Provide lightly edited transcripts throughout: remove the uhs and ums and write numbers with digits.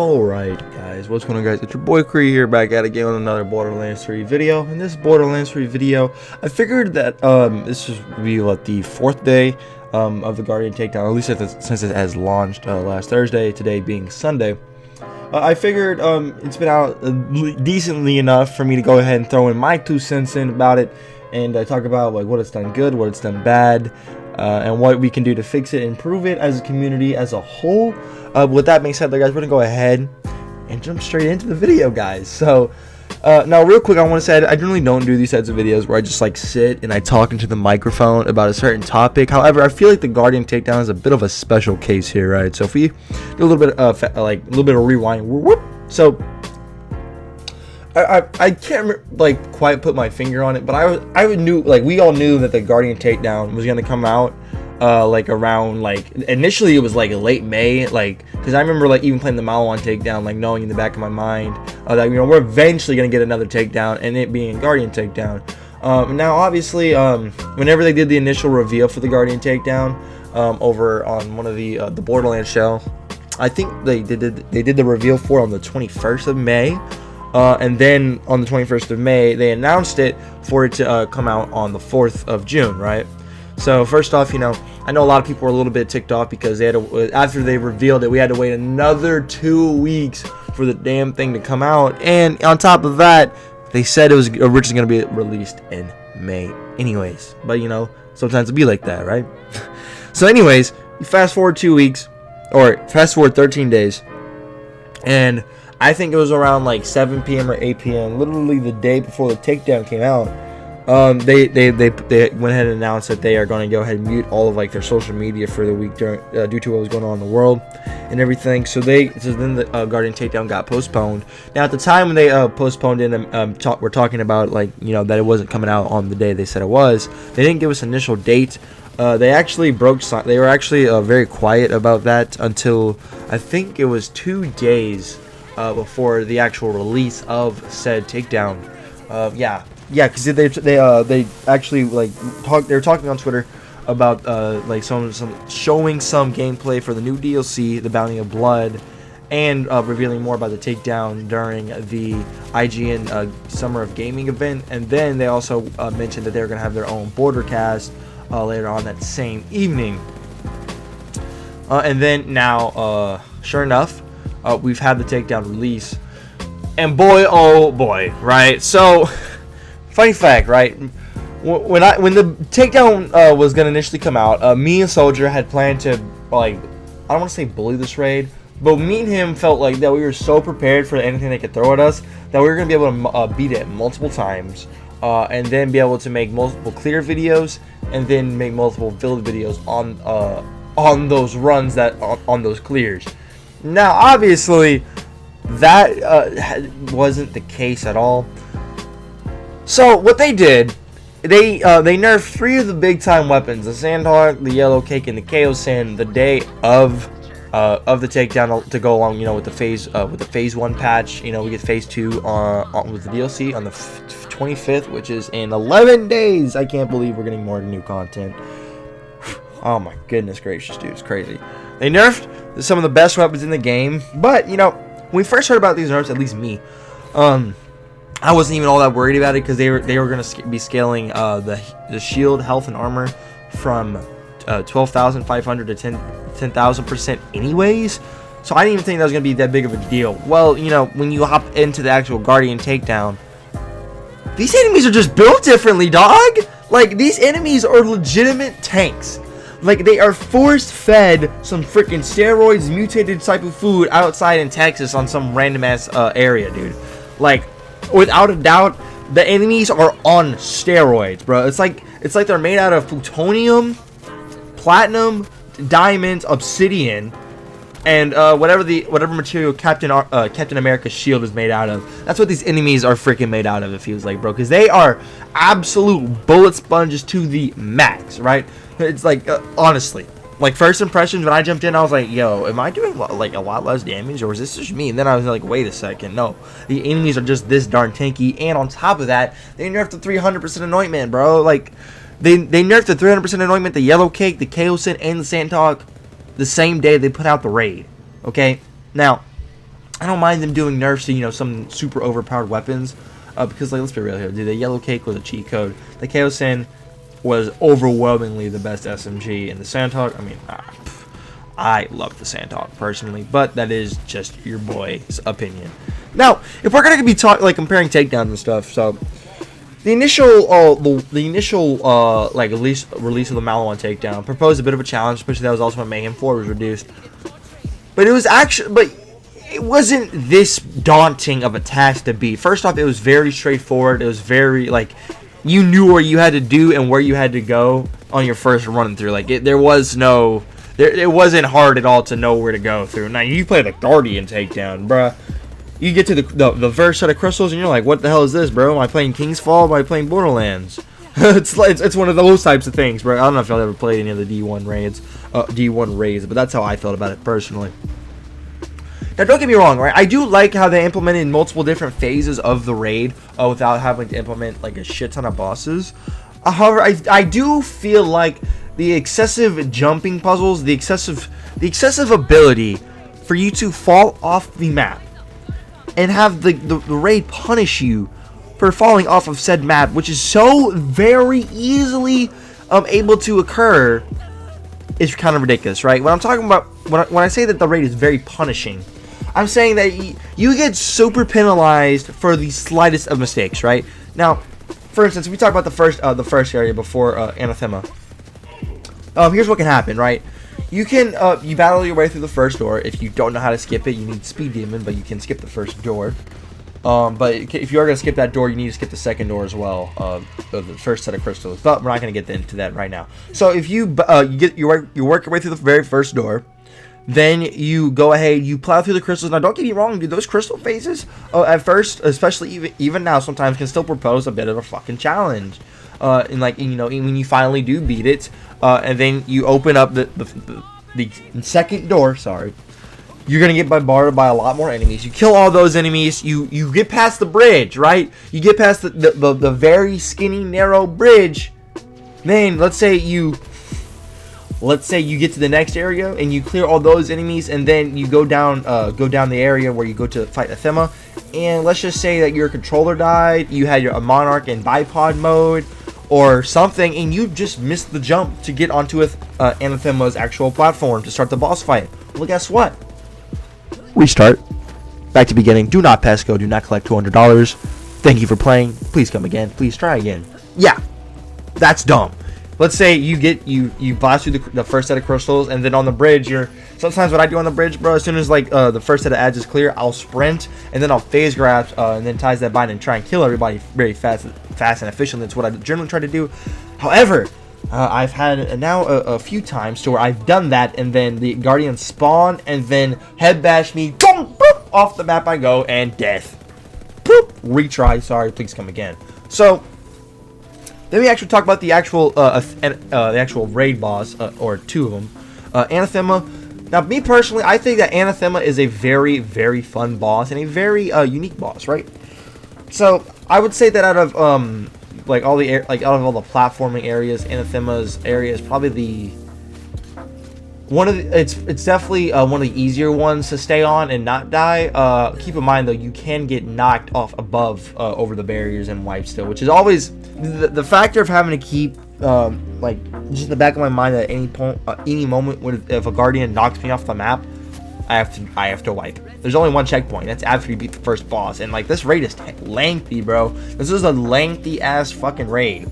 Alright guys, what's going on guys? It's your boy Kree here, back at it again with another Borderlands 3 video. In this Borderlands 3 video, I figured that this would be like the 4th day of the Guardian Takedown, at least since it has launched last Thursday, today being Sunday. I figured it's been out decently enough for me to go ahead and throw in my 2 cents in about it and talk about like what it's done good, what it's done bad, and what we can do to fix it, improve it as a community as a whole. With that being said, guys, we're gonna go ahead and jump straight into the video, guys. So now real quick, I want to say I generally don't do these types of videos where I just like sit and I talk into the microphone about a certain topic. However, I feel like the Guardian Takedown is a bit of a special case here, right? So if we do a little bit of rewind, whoop. So I can't like quite put my finger on it, but I knew, like, we all knew that the Guardian Takedown was gonna come out like around, like, initially it was like late May, like, because I remember like even playing the Malwan Takedown, like knowing in the back of my mind that, you know, we're eventually gonna get another takedown, and it being Guardian Takedown. Now obviously whenever they did the initial reveal for the Guardian Takedown over on one of the Borderlands show, I think they did the reveal for on the 21st of May. And then on the 21st of May, they announced it for it to come out on the 4th of June, right? So first off, you know, I know a lot of people were a little bit ticked off because they had to, after they revealed it, we had to wait another 2 weeks for the damn thing to come out. And on top of that, they said it was originally going to be released in May anyways. But, you know, sometimes it'd be like that, right? So anyways, you fast forward 2 weeks, or fast forward 13 days, and I think it was around like 7 p.m. or 8 p.m. literally the day before the takedown came out. They went ahead and announced that they are going to go ahead and mute all of like their social media for the week due to what was going on in the world and everything. So then the Guardian Takedown got postponed. Now at the time when they postponed it, we're talking about, like, you know, that it wasn't coming out on the day they said it was. They didn't give us an initial date. They actually they were actually very quiet about that until I think it was 2 days before the actual release of said takedown. Yeah, because they actually like they were talking on Twitter about like some showing some gameplay for the new DLC, the Bounty of Blood, and revealing more about the takedown during the IGN Summer of Gaming event. And then they also mentioned that they were going to have their own Bordercast later on that same evening. And then now, sure enough, we've had the takedown release, and boy, oh boy, right? So funny fact, right? When the takedown was gonna initially come out, me and Soldier had planned to, like, I don't want to say bully this raid, but me and him felt like that we were so prepared for anything they could throw at us that we were gonna be able to beat it multiple times, and then be able to make multiple clear videos, and then make multiple build videos on those runs on those clears. Now obviously that wasn't the case at all. So what they did, they nerfed 3 of the big time weapons: the Sandhawk, the Yellow Cake, and the Chaos Sand the day of the takedown, to go along, you know, with the phase 1 patch. You know, we get phase 2 with the DLC on the 25th, which is in 11 days. I can't believe we're getting more new content. Oh my goodness gracious, dude, it's crazy. They nerfed some of the best weapons in the game, but, you know, when we first heard about these nerfs, at least me, I wasn't even all that worried about it, because they were going to be scaling the shield, health, and armor from 12,500 to 10,000% anyways. So I didn't even think that was going to be that big of a deal. Well, you know, when you hop into the actual Guardian Takedown, these enemies are just built differently, dog. Like, these enemies are legitimate tanks. Like, they are force-fed some freaking steroids, mutated type of food outside in Texas on some random-ass area, dude. Like, without a doubt, the enemies are on steroids, bro. It's like they're made out of plutonium, platinum, diamond, obsidian, and whatever material Captain America's shield is made out of. That's what these enemies are freaking made out of, it feels like, bro, because they are absolute bullet sponges to the max, right? It's like, honestly, like, first impressions when I jumped in, I was like, yo, am I doing like a lot less damage, or is this just me? And then I was like, wait a second, no, the enemies are just this darn tanky. And on top of that, they nerfed the 300% anointment, bro. Like, they nerfed the 300% anointment, the Yellow Cake, the Chaosin, and the Sandtalk the same day they put out the raid. Okay, now I don't mind them doing nerfs to, you know, some super overpowered weapons, because, like, let's be real here, dude, the Yellow Cake was a cheat code. The Chaos Sand was overwhelmingly the best SMG, and the Sandhawk, I mean, I love the Sandhawk personally, but that is just your boy's opinion. Now, if we're gonna be comparing takedowns and stuff, so the initial like release of the Maliwan takedown proposed a bit of a challenge, especially that was also when Mayhem 4 was reduced. But it wasn't this daunting of a task to beat. First off, it was very straightforward. It was very, like, you knew what you had to do and where you had to go on your first run through. Like, it wasn't hard at all to know where to go through. Now, you play the Guardian takedown, bruh. You get to the first set of crystals and you're like, what the hell is this, bro? Am I playing King's Fall? Am I playing Borderlands? it's one of those types of things, bro. I don't know if y'all ever played any of the D1 raids, but that's how I felt about it personally. Now, don't get me wrong, right? I do like how they implemented multiple different phases of the raid without having to implement like a shit ton of bosses. However, I do feel like the excessive jumping puzzles, the excessive ability for you to fall off the map and have the raid punish you for falling off of said map, which is so very easily able to occur, is kind of ridiculous, right? When I'm talking about, when I say that the raid is very punishing, I'm saying that you get super penalized for the slightest of mistakes, right? Now, for instance, if we talk about the first area before Anathema, here's what can happen, right? You can you battle your way through the first door. If you don't know how to skip it, you need Speed Demon, but you can skip the first door. But if you are going to skip that door, you need to skip the second door as well, the first set of crystals. But we're not going to get into that right now. So if you you work your way through the very first door, then you go ahead, you plow through the crystals. Now, don't get me wrong, dude. Those crystal phases, at first, especially even now, sometimes can still propose a bit of a fucking challenge. And like, you know, when you finally do beat it, and then you open up the second door. Sorry. You're going to get bombarded by a lot more enemies. You kill all those enemies. You get past the bridge, right? You get past the very skinny, narrow bridge. Then, let's say you get to the next area and you clear all those enemies, and then you go down the area where you go to fight Athema. And let's just say that your controller died. You had your Monarch in bipod mode or something, and you just missed the jump to get onto Anathema's actual platform to start the boss fight. Well, guess what? Restart. Back to beginning. Do not pesco. Do not collect $200. Thank you for playing. Please come again. Please try again. Yeah, that's dumb. Let's say you blast through the first set of crystals, and then on the bridge, sometimes what I do on the bridge, bro, as soon as like the first set of ads is clear, I'll sprint, and then I'll phase grab, and then ties that bind and try and kill everybody very fast and efficiently. That's what I generally try to do. However, I've had now a few times to where I've done that, and then the Guardians spawn, and then head bash me, boom, boop, off the map I go, and death. Boop, retry, sorry, please come again. So then we actually talk about the actual raid boss, or two of them, Anathema. Now, me personally, I think that Anathema is a very, very fun boss and a very unique boss, right? So I would say that out of all the platforming areas, Anathema's area is probably it's definitely one of the easier ones to stay on and not die. Keep in mind though, you can get knocked off above over the barriers and wiped still, which is always the factor of having to keep like just in the back of my mind at any moment if a Guardian knocks me off the map, I have to wipe. There's only one checkpoint. That's after you beat the first boss. And like, this raid is lengthy, bro. This is a lengthy ass fucking raid.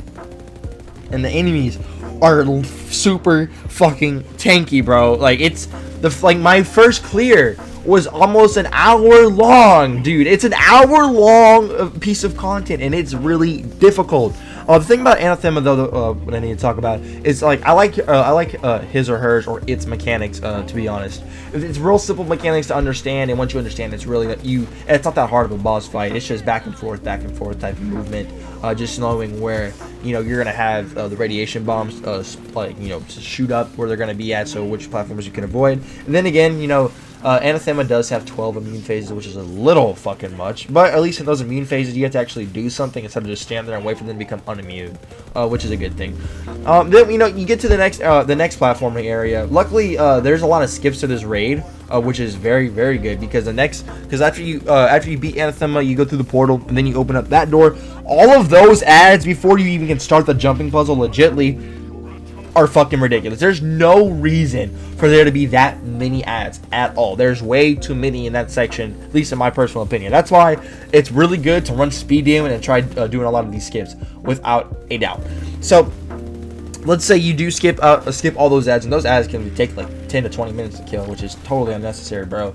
And the enemies are super fucking tanky, bro. Like, my first clear was almost an hour long, dude. It's an hour long piece of content, and it's really difficult. The thing about Anathema, though, what I need to talk about is like I like his or hers or its mechanics. To be honest, it's real simple mechanics to understand, and once you understand, it's really it's not that hard of a boss fight. It's just back and forth type of movement. Just knowing where you're gonna have the radiation bombs, shoot up where they're gonna be at, so which platforms you can avoid. And then again, Anathema does have 12 immune phases, which is a little fucking much. But at least in those immune phases, you have to actually do something instead of just stand there and wait for them to become unimmune, which is a good thing. Then, you know, you get to the next platforming area. Luckily, there's a lot of skips to this raid, which is very, very good, because after you beat Anathema, you go through the portal, and then you open up that door. All of those ads before you even can start the jumping puzzle legitly are fucking ridiculous. There's no reason for there to be that many ads at all. There's way too many in that section, at least in my personal opinion. That's why it's really good to run speed demon and try doing a lot of these skips, without a doubt. So let's say you do skip all those ads, and those ads can take like 10 to 20 minutes to kill, which is totally unnecessary, bro.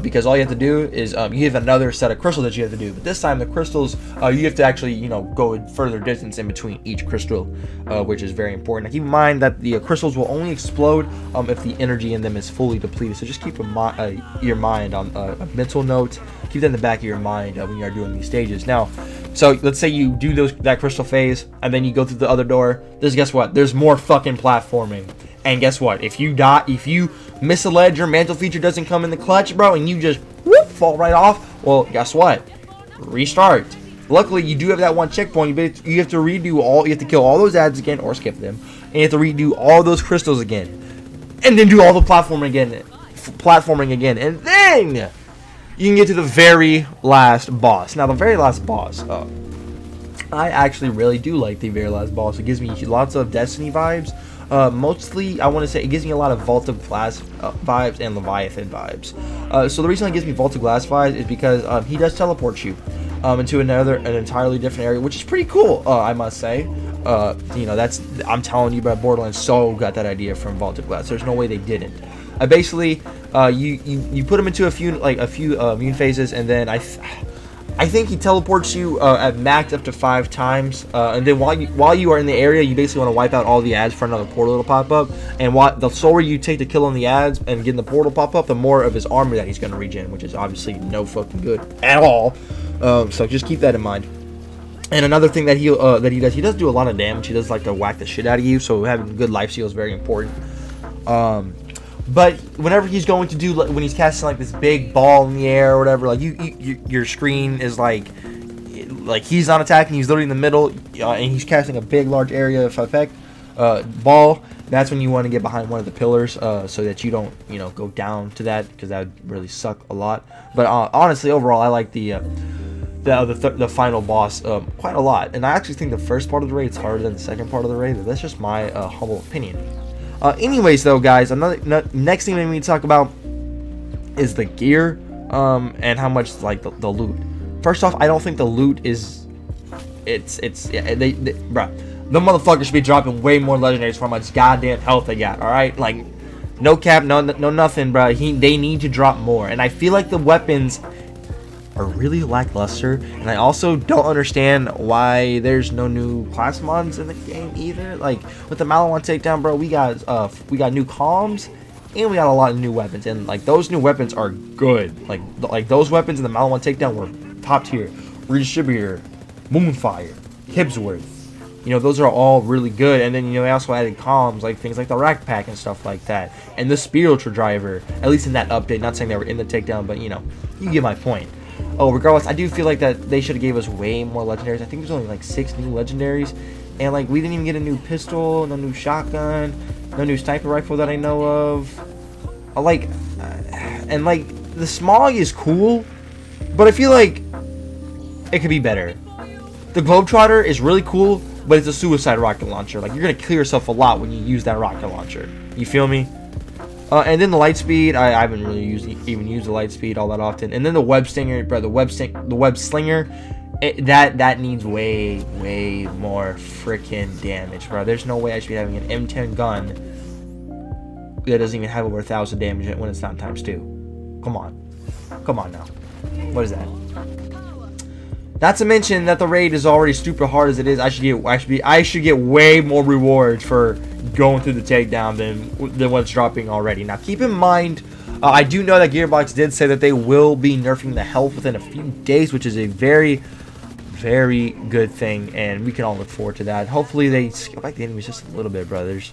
Because all you have to do is you have another set of crystals that you have to do, but this time the crystals you have to actually, you know, go a further distance in between each crystal, which is very important. Now, keep in mind that the crystals will only explode if the energy in them is fully depleted. So just keep your mind on a mental note. Keep that in the back of your mind when you are doing these stages. Now, so let's say you do that crystal phase, and then you go through the other door. Guess what? There's more fucking platforming. And guess what? If you miss a ledge, your mantle feature doesn't come in the clutch, bro, and you just whoop, fall right off, well, guess what? Restart. Luckily, you do have that one checkpoint, but you have to you have to kill all those ads again, or skip them, and you have to redo all those crystals again, and then do all the platforming again, and then you can get to the very last boss. Now, the very last boss, I actually really do like the very last boss. It gives me lots of Destiny vibes. Mostly, I want to say it gives me a lot of Vault of Glass vibes and Leviathan vibes. So the reason it gives me Vault of Glass vibes is because he does teleport you into an entirely different area, which is pretty cool, I must say. You know, I'm telling you, but Borderlands so got that idea from Vault of Glass. There's no way they didn't. Basically, you put him into a few immune phases, and then I think he teleports you at max up to 5 times, and then while you are in the area, you basically want to wipe out all the ads for another portal to pop up. And the slower you take to kill on the ads and getting the portal pop up, the more of his armor that he's going to regen, which is obviously no fucking good at all. So just keep that in mind. And another thing that he does do a lot of damage. He does like to whack the shit out of you, so having good life steal is very important. But whenever he's going to do, when he's casting like this big ball in the air or whatever, like your screen is like he's not attacking, he's literally in the middle, and he's casting a big large area of effect ball. That's when you want to get behind one of the pillars, so that you don't, you know, go down to that, because that would really suck a lot. But honestly, overall, I like the final boss quite a lot, and I actually think the first part of the raid is harder than the second part of the raid. But that's just my humble opinion. Anyways, though, guys, next thing we need to talk about is the gear, and how much like the loot. First off, I don't think the loot is, bruh, the motherfuckers should be dropping way more legendaries for how much goddamn health they got. All right, like no cap, no nothing, bruh. They need to drop more, and I feel like the weapons are really lackluster, and I also don't understand why there's no new class mods in the game either. Like with the Malawan takedown, bro, we got new comms, and we got a lot of new weapons, and like those new weapons are good. Like those weapons in the Malawan takedown were top tier. Redistributor, Moonfire, Hibsworth, you know, those are all really good. And then, you know, they also added comms, like things like the rack pack and stuff like that, and the spiritual driver, at least in that update. Not saying they were in the takedown, but you know, you get my point. Oh, regardless, I do feel like that they should have gave us way more legendaries. I think there's only like 6 new legendaries, and like we didn't even get a new pistol, no new shotgun, no new sniper rifle that I know of. And like the smog is cool, but I feel like it could be better. The Globetrotter is really cool, but it's a suicide rocket launcher. Like, you're gonna kill yourself a lot when you use that rocket launcher. You feel me? And then the light speed, I haven't really even used the light speed all that often. And then the web stinger, bro, the web slinger, that needs way more freaking damage, bro. There's no way I should be having an M10 gun that doesn't even have over 1,000 damage when it's not times 2. Come on now. What is that? Not to mention that the raid is already super hard as it is. I should get way more rewards for going through the takedown than what's dropping already. Now, keep in mind, I do know that Gearbox did say that they will be nerfing the health within a few days, which is a very good thing, and we can all look forward to that. Hopefully they scale back the enemies just a little bit, brothers.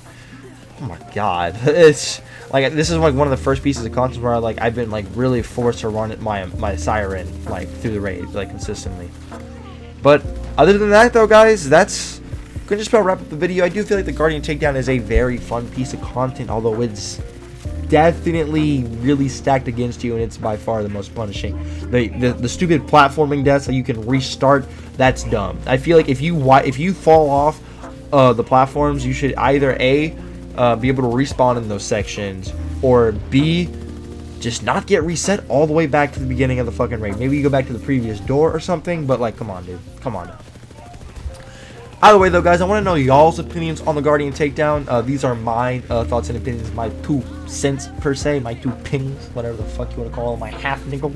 Oh my god, it's like this is like one of the first pieces of content where like I've been like really forced to run my siren like through the raid like consistently. But other than that though, guys, that's gonna just about wrap up the video. I do feel like the Guardian Takedown is a very fun piece of content, although it's definitely really stacked against you, and it's by far the most punishing. The stupid platforming deaths that you can restart, that's dumb. I feel like if you fall off the platforms, you should either A, be able to respawn in those sections, or B, just not get reset all the way back to the beginning of the fucking raid. Maybe you go back to the previous door or something, but like, come on, dude. Come on now. Either way, though, guys, I want to know y'all's opinions on the Guardian Takedown. These are my thoughts and opinions, my 2 cents per se, my 2 pings, whatever the fuck you want to call them, my half nickel.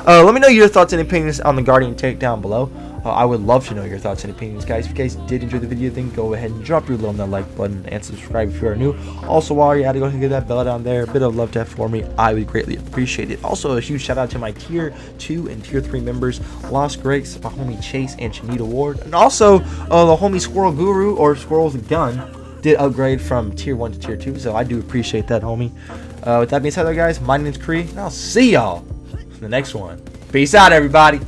Let me know your thoughts and opinions on the Guardian Takedown below. I would love to know your thoughts and opinions, guys. If you guys did enjoy the video, then go ahead and drop your little that like button and subscribe if you are new. Also, while you're at it, go ahead and get that bell down there. A bit of love to for me, I would greatly appreciate it. Also, a huge shout out to my tier 2 and tier 3 members, Lost Grace, my homie Chase, and Shanita Ward, and also the homie Squirrel Guru or Squirrel with a Gun did upgrade from tier 1 to tier 2, so I do appreciate that, homie. With that being said, though, guys, my name's Kree, and I'll see y'all in the next one. Peace out, everybody.